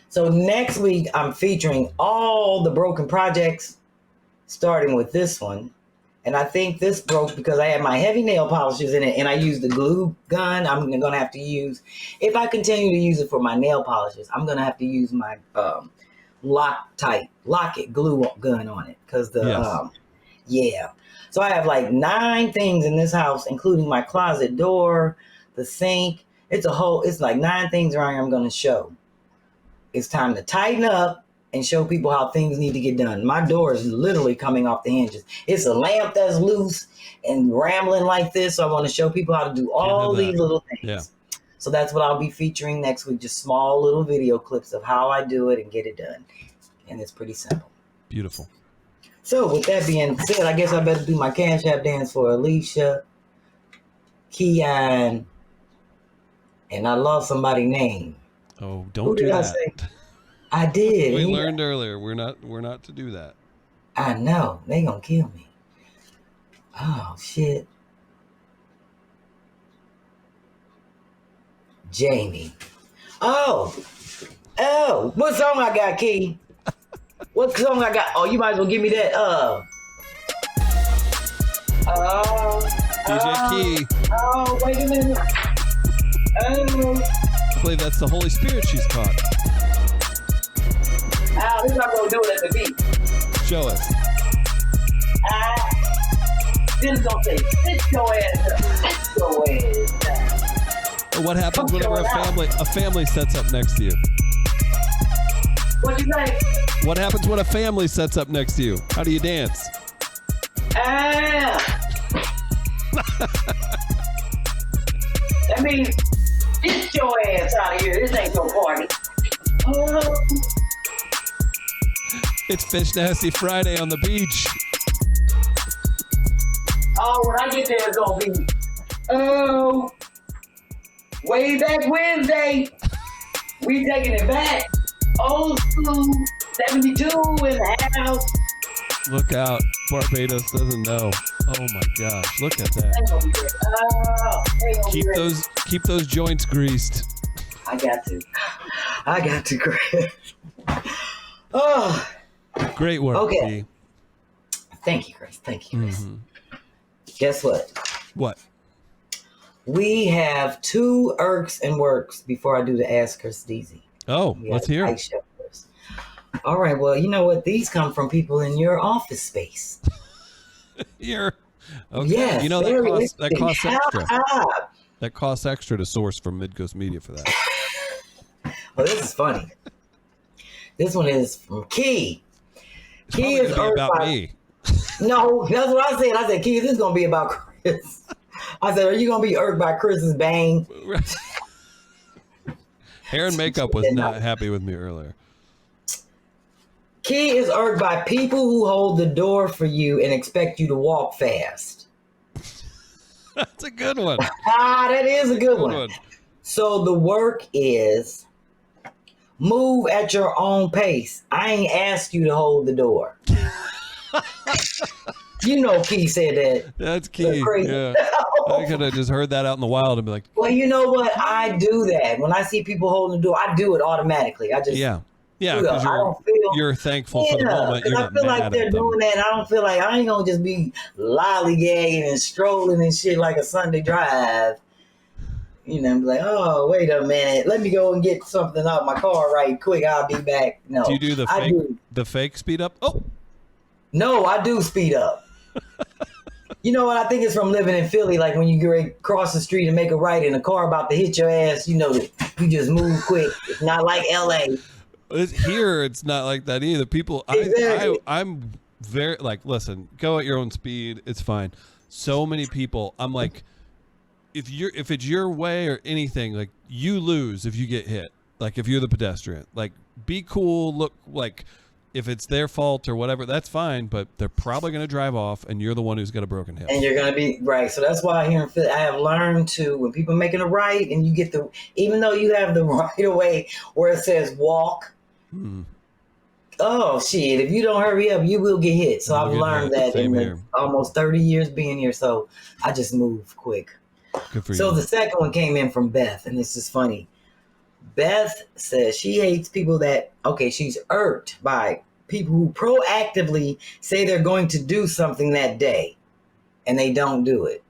B: So next week, I'm featuring all the broken projects, starting with this one. And I think this broke because I had my heavy nail polishes in it and I used the glue gun. I'm going to have to use, if I continue to use it for my nail polishes, I'm going to have to use my locket glue gun on it. Because So I have like 9 things in this house, including my closet door, the sink. It's like 9 things around here I'm going to show. It's time to tighten up and show people how things need to get done. My door is literally coming off the hinges. It's a lamp that's loose and rambling like this. So I want to show people how to do all these little things.
A: Yeah.
B: So that's what I'll be featuring next week. Just small little video clips of how I do it and get it done. And it's pretty simple.
A: Beautiful.
B: So with that being said, I guess I better do my Cash App dance for Alicia, Keon, and I love somebody's name.
A: Oh, don't do that.
B: I did.
A: We learned earlier. We're not to do that.
B: I know. They gonna kill me. Oh shit. Jamie. Oh. What song I got, Key? What song I got? Oh, you might as well give me that.
A: DJ Key.
B: Oh, wait a minute.
A: I believe that's the Holy Spirit she's caught.
B: This is not gonna do it at the beat.
A: Show us.
B: This is gonna say, sit your ass up. Sit your ass down.
A: What happens whenever a family sets up next to you?
B: What you say?
A: What happens when a family sets up next to you? How do you dance?
B: That means get your ass out of here. This ain't no party.
A: It's Fish Nasty Friday on the beach.
B: Oh, when I get there, it's gonna be way back Wednesday. We taking it back. Old school, 72 in the house.
A: Look out, Barbados doesn't know. Oh my gosh, look at that. Keep those joints greased.
B: I got to, Chris. Oh.
A: Great work.
B: Okay. Thank you, Chris. Mm-hmm. Guess what?
A: What?
B: We have 2 irks and works before I do the Ask Chris Deezy.
A: Oh, let's hear it.
B: All right. Well, you know what? These come from people in your office space.
A: Here. Okay.
B: Yes,
A: you know that costs extra. That costs extra to source from Midcoast Media for that.
B: Well, this is funny. This one is from Key.
A: Key is about me.
B: No, that's what I said. I said, Key, this is gonna be about Chris. I said, are you gonna be irked by Chris's bang?
A: Hair and makeup was not happy with me earlier.
B: Key is irked by people who hold the door for you and expect you to walk fast.
A: That's a good one.
B: That is a good one. So the work is move at your own pace. I ain't asked you to hold the door. You know Key said that.
A: That's Key. Yeah. I could have just heard that out in the wild and be like,
B: well, you know what? I do that. When I see people holding the door, I do it automatically. I just
A: because you're thankful for the moment.
B: Because I feel like they're doing that. And I don't feel like I ain't gonna just be lollygagging and strolling and shit like a Sunday drive. You know, be like, oh, wait a minute, let me go and get something out of my car right quick. I'll be back. No,
A: do you do the fake speed up? Oh,
B: no, I do speed up. You know what? I think it's from living in Philly. Like when you cross the street and make a right and a car about to hit your ass, you know that you just move quick. It's not like LA.
A: Here, it's not like that either. People,
B: Exactly.
A: I'm very like, listen, go at your own speed. It's fine. So many people, I'm like, if it's your way or anything, like you lose if you get hit. Like if you're the pedestrian, like be cool. Look like if it's their fault or whatever, that's fine. But they're probably going to drive off, and you're the one who's got a broken hip.
B: And you're going to be right. So that's why here in Philly, I have learned to, when people are making a right and you get even though you have the right of way where it says walk, oh shit, if you don't hurry up, you will get hit. So I've learned that in the almost 30 years being here. So I just move quick.
A: Good for you.
B: So the second one came in from Beth, and this is funny. Beth says she hates people that, she's irked by people who proactively say they're going to do something that day and they don't do it.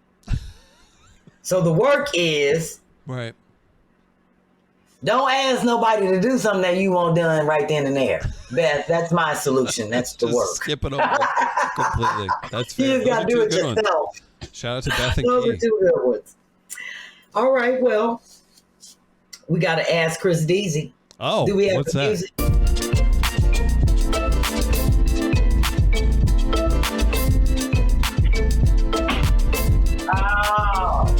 B: So the work is,
A: right.
B: Don't ask nobody to do something that you want done right then and there. Beth, that's my solution. That's the work.
A: Skip it over completely. That's fair.
B: You just got to do it yourself.
A: Shout out to Beth and
B: Those
A: Key.
B: are two good ones. All right, we got to ask Chris Deasy.
A: Oh,
B: do we have
A: what's
B: the
A: that?
B: music? Oh.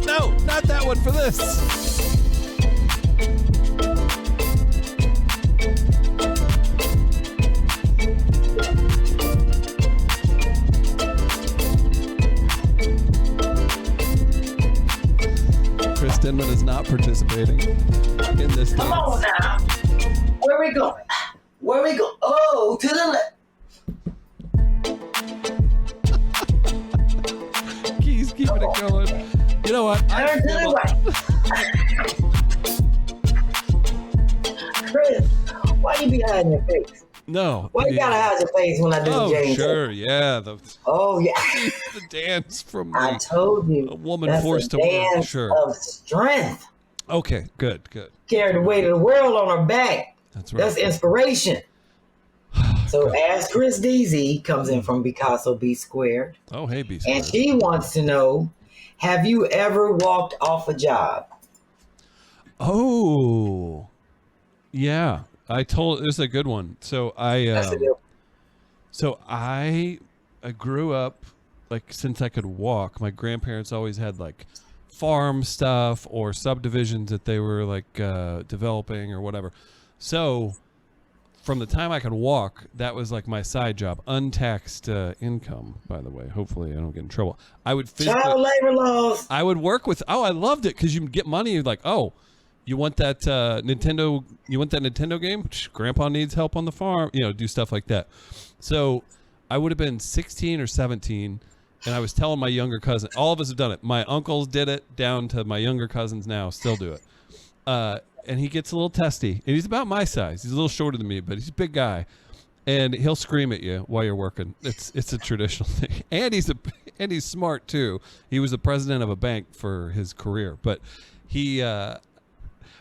A: No, not that one for this. Chris Denman is not participating in this dance.
B: Come on now. Where we going? Oh, to the left.
A: Keys keeping it going. You know what?
B: Turn to the right. Chris, why you be hiding your face?
A: No.
B: Why you gotta hide your face when I do James?
A: Sure, yeah.
B: The
A: dance from
B: I told you.
A: A woman
B: that's
A: forced
B: a
A: to
B: dance
A: work. Sure.
B: Of strength.
A: Okay, good.
B: Carry the weight of the world on her back.
A: That's right.
B: That's inspiration. So Ask Chris Deasy comes in from Picasso B Squared.
A: Oh, hey, B Squared.
B: And she wants to know, have you ever walked off a job?
A: Oh, yeah. This is a good one. So I grew up, like, since I could walk. My grandparents always had like farm stuff or subdivisions that they were like developing or whatever. So from the time I could walk, that was like my side job, untaxed income, by the way. Hopefully I don't get in trouble. I would
B: child labor laws.
A: I would work with, I loved it because you get money like, you want that Nintendo? You want that Nintendo game? Grandpa needs help on the farm. Do stuff like that. So I would have been 16 or 17, and I was telling my younger cousin. All of us have done it. My uncles did it, down to my younger cousins now still do it. And he gets a little testy, and he's about my size. He's a little shorter than me, but he's a big guy, and he'll scream at you while you're working. It's a traditional thing, and he's smart too. He was the president of a bank for his career, but he.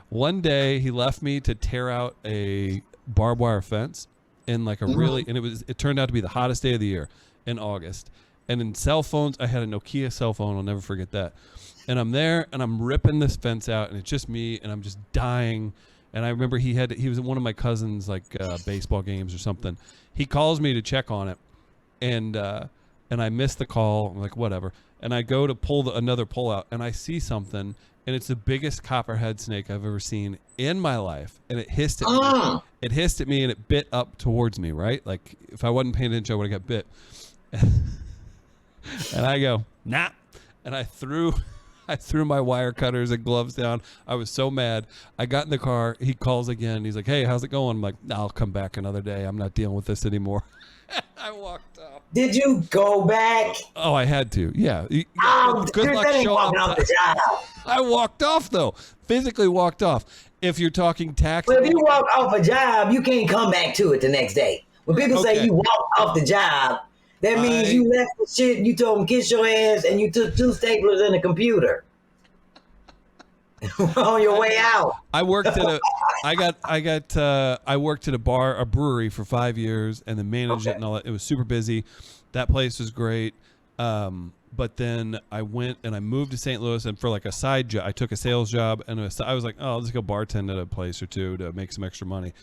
A: One day he left me to tear out a barbed wire fence in like a it turned out to be the hottest day of the year in August. And in cell phones, I had a Nokia cell phone. I'll never forget that. And I'm there and I'm ripping this fence out and it's just me and I'm just dying. And I remember he was at one of my cousins' like baseball games or something. He calls me to check on it and I missed the call. I'm like, whatever. And I go to pull another pull out and I see something. And it's the biggest copperhead snake I've ever seen in my life. And it hissed at me. It hissed at me and it bit up towards me, right? Like if I wasn't paying attention, I would have got bit. And I go, nah. And I threw my wire cutters and gloves down. I was so mad. I got in the car. He calls again. He's like, hey, how's it going? I'm like, I'll come back another day. I'm not dealing with this anymore. I walked off.
B: Did you go back?
A: Oh, I had to. Yeah.
B: Good luck showing up.
A: I walked off, though. Physically walked off. If you're talking tax.
B: But if you walk off a job, you can't come back to it the next day. When people say you walked off the job, that means you left the shit, you told them kiss your ass, and you took 2 staplers and a computer on your way out.
A: I worked at I worked at a brewery for 5 years and then managed it and all that. It was super busy. That place was great. But then I went and I moved to St. Louis, and for like a side job, I took a sales job, and I was like, oh, I'll just go bartend at a place or two to make some extra money.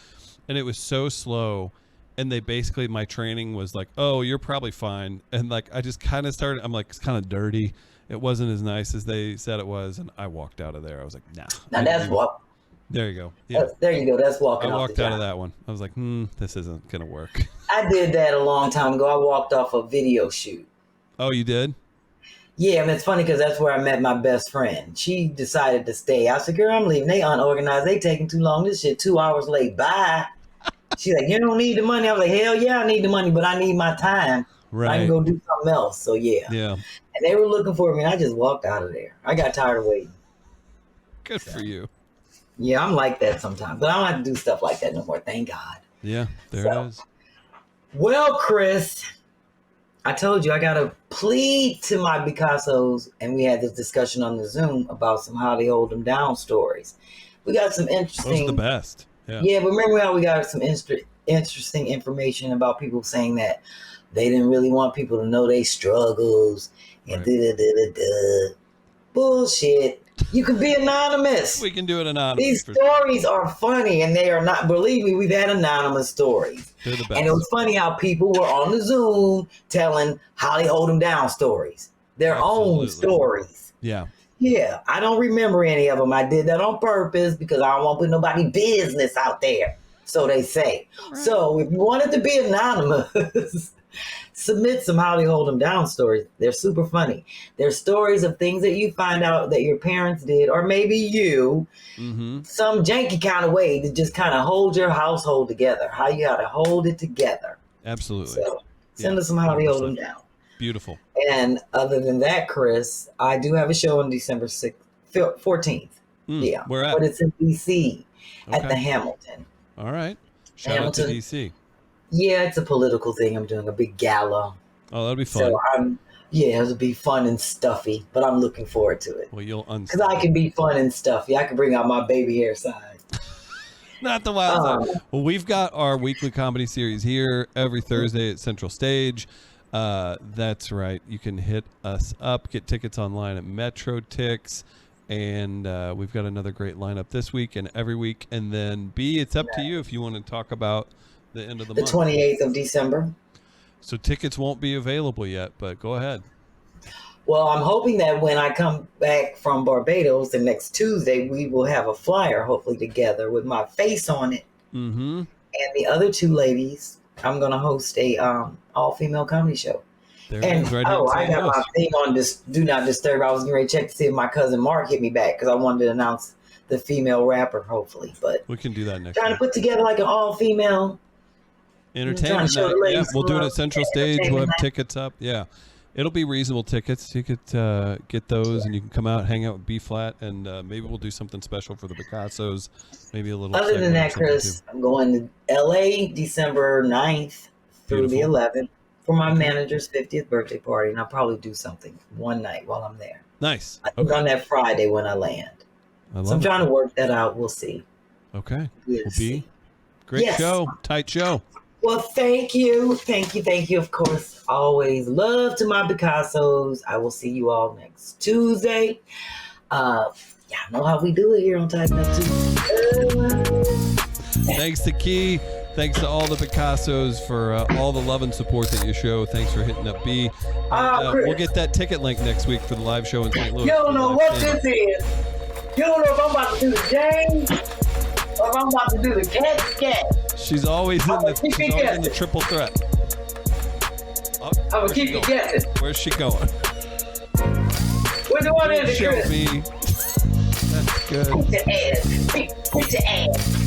A: And it was so slow. And they basically, my training was like, oh, you're probably fine. And like, I just kind of started, I'm like, it's kind of dirty. It wasn't as nice as they said it was. And I walked out of there. I was like, nah.
B: Now that's what.
A: There you go. Yeah.
B: There you go. That's walking
A: I
B: off
A: walked
B: the
A: out
B: job.
A: of that one. I was like, this isn't going to work.
B: I did that a long time ago. I walked off a video shoot.
A: Oh, you did?
B: Yeah, I mean, it's funny because that's where I met my best friend. She decided to stay. I said, girl, I'm leaving. They unorganized. They taking too long. This shit 2 hours late. Bye. She's like, you don't need the money. I was like, hell yeah, I need the money, but I need my time.
A: Right.
B: I can go do something else. So yeah.
A: Yeah.
B: And they were looking for me, and I just walked out of there. I got tired of waiting.
A: Good for you.
B: Yeah, I'm like that sometimes, but I don't have to do stuff like that no more. Thank God.
A: Yeah, there it is.
B: Well, Chris, I told you I got to plead to my Picassos, and we had this discussion on the Zoom about some how they hold them down stories. We got some interesting.
A: Those are the best.
B: Yeah, but remember how we got some interesting information about people saying that they didn't really want people to know their struggles and bullshit. You can be anonymous.
A: We can do it anonymous.
B: These stories are funny, and they are not. Believe me, we've had anonymous stories.
A: They're the best.
B: And it was funny how people were on the Zoom telling how they hold them down stories, their own stories.
A: Yeah.
B: Yeah, I don't remember any of them. I did that on purpose because I don't want to put nobody business out there. So they say. Right. So if you wanted to be anonymous, submit some how they hold them down stories. They're super funny. They're stories of things that you find out that your parents did, or maybe you, some janky kind of way to just kind of hold your household together. How you got to hold it together.
A: Absolutely.
B: So send us some how they hold them down.
A: Beautiful.
B: And other than that, Chris, I do have a show on December 14th. Yeah.
A: Where at?
B: But it's in D.C. at the Hamilton.
A: All right. Shout out to D.C.
B: Yeah, it's a political thing. I'm doing a big gala.
A: Oh, that'll be fun.
B: So it'll be fun and stuffy, but I'm looking forward to it.
A: Well, you'll
B: because I can be fun and stuffy. I can bring out my baby hair side.
A: Not the wild side. Well, we've got our weekly comedy series here every Thursday at Central Stage. That's right. You can hit us up, get tickets online at Metro Tix, and we've got another great lineup this week and every week. And then B, it's up to you if you want to talk about the end of the month.
B: The 28th of December.
A: So tickets won't be available yet, but go ahead.
B: Well, I'm hoping that when I come back from Barbados the next Tuesday, we will have a flyer, hopefully together, with my face on it. Mm-hmm. And the other two ladies, I'm going to host a all-female comedy show.
A: There and right
B: I got my thing on this Do Not Disturb. I was going to check to see if my cousin Mark hit me back because I wanted to announce the female rapper, hopefully. But
A: we can do that next
B: trying
A: week.
B: To put together like an all-female
A: entertainment night. Yeah, we'll do it at Central Stage. We'll have tickets up. Yeah. It'll be reasonable tickets. You could get those, and you can come out, hang out with B-Phlat, and maybe we'll do something special for the Picassos. Maybe a little.
B: Other than that, Chris, I'm going to L.A. December 9th through the 11th for my manager's 50th birthday party, and I'll probably do something one night while I'm there.
A: Nice.
B: I think on that Friday when I land. So I'm trying to work that out. We'll see.
A: Okay. We'll be great show. Tight show.
B: Well, thank you. Thank you. Thank you. Of course, always love to my Picassos. I will see you all next Tuesday. Y'all know how we do it here on Tighten Up Tuesday.
A: Thanks to Key. Thanks to all the Picassos for all the love and support that you show. Thanks for hitting up B. We'll get that ticket link next week for the live show in St. Louis.
B: You don't know what this is. You don't know if I'm about to do the James or if I'm about to do the cat.
A: She's always in the triple threat.
B: I'm going to keep you guessing.
A: Where's she going?
B: Which one is it,
A: show
B: Chris?
A: me. That's good.
B: Put your ass.